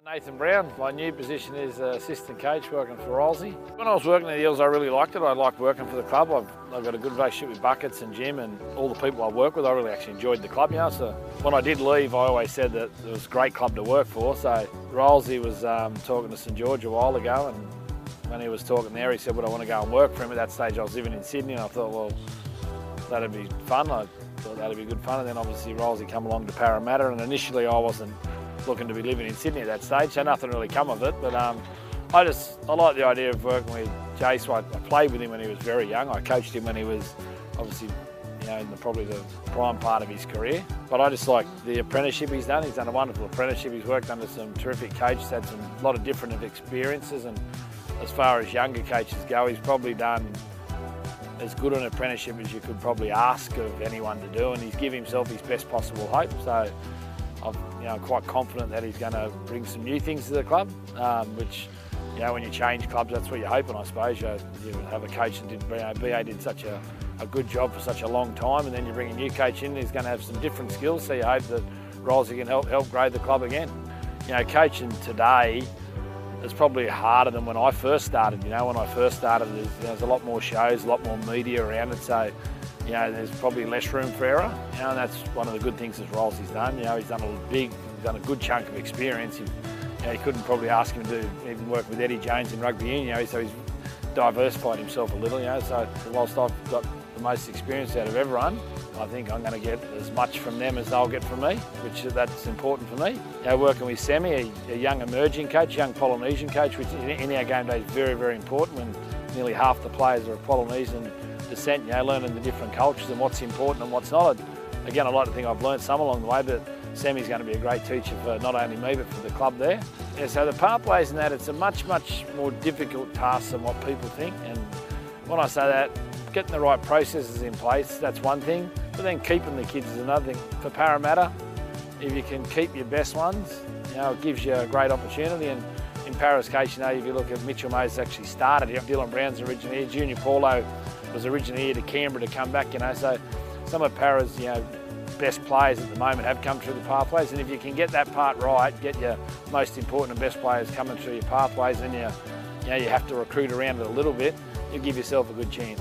Nathan Brown, my new position is assistant coach working for Rolsey. When I was working at the Eels, I really liked it. I liked working for the club. I've got a good relationship with Buckets and Jim and all the people I work with. I really actually enjoyed the club, So when I did leave, I always said that it was a great club to work for. So Rolsey was talking to St George a while ago, and when he was talking there, he said, would I want to go and work for him? At that stage, I was living in Sydney, and I thought, well, that'd be fun. I thought that'd be good fun. And then obviously Rolsey come along to Parramatta, and initially I wasn't looking to be living in Sydney at that stage, so nothing really come of it. But I like the idea of working with Jace. I played with him when he was very young. I coached him when he was obviously, in probably the prime part of his career. But I just like the apprenticeship he's done. He's done a wonderful apprenticeship. He's worked under some terrific coaches, had a lot of different experiences. And as far as younger coaches go, he's probably done as good an apprenticeship as you could probably ask of anyone to do. And he's given himself his best possible hope. So I'm quite confident that he's going to bring some new things to the club, which, when you change clubs, that's what you're hoping, I suppose. You have a coach that did, BA did such a good job for such a long time, and then you bring a new coach in who's going to have some different skills, so you hope that Rolsey can help grow the club again. Coaching today is probably harder than when I first started. When I first started, there's a lot more shows, a lot more media around it, so there's probably less room for error, and that's one of the good things that Rolsey's done. He's done a good chunk of experience. He couldn't probably ask him to even work with Eddie Jones in rugby union, so he's diversified himself a little. So whilst I've got the most experience out of everyone, I think I'm going to get as much from them as they'll get from me, that's important for me. Working with Sammy, a young emerging coach, young Polynesian coach, which in our game day is very, very important when nearly half the players are of Polynesian descent, learning the different cultures and what's important and what's not. Again, I like to think I've learned some along the way, but Sammy's going to be a great teacher for not only me, but for the club there. So the pathways and that, it's a much, much more difficult task than what people think. And when I say that, getting the right processes in place, that's one thing, but then keeping the kids is another thing. For Parramatta, if you can keep your best ones, it gives you a great opportunity. And in Parra's case, if you look at Mitchell Moses actually started here, Dylan Brown's originally here, Junior Paulo was originally here to Canberra to come back, so some of Parra's, best players at the moment have come through the pathways, and if you can get that part right, get your most important and best players coming through your pathways, then you have to recruit around it a little bit, you give yourself a good chance.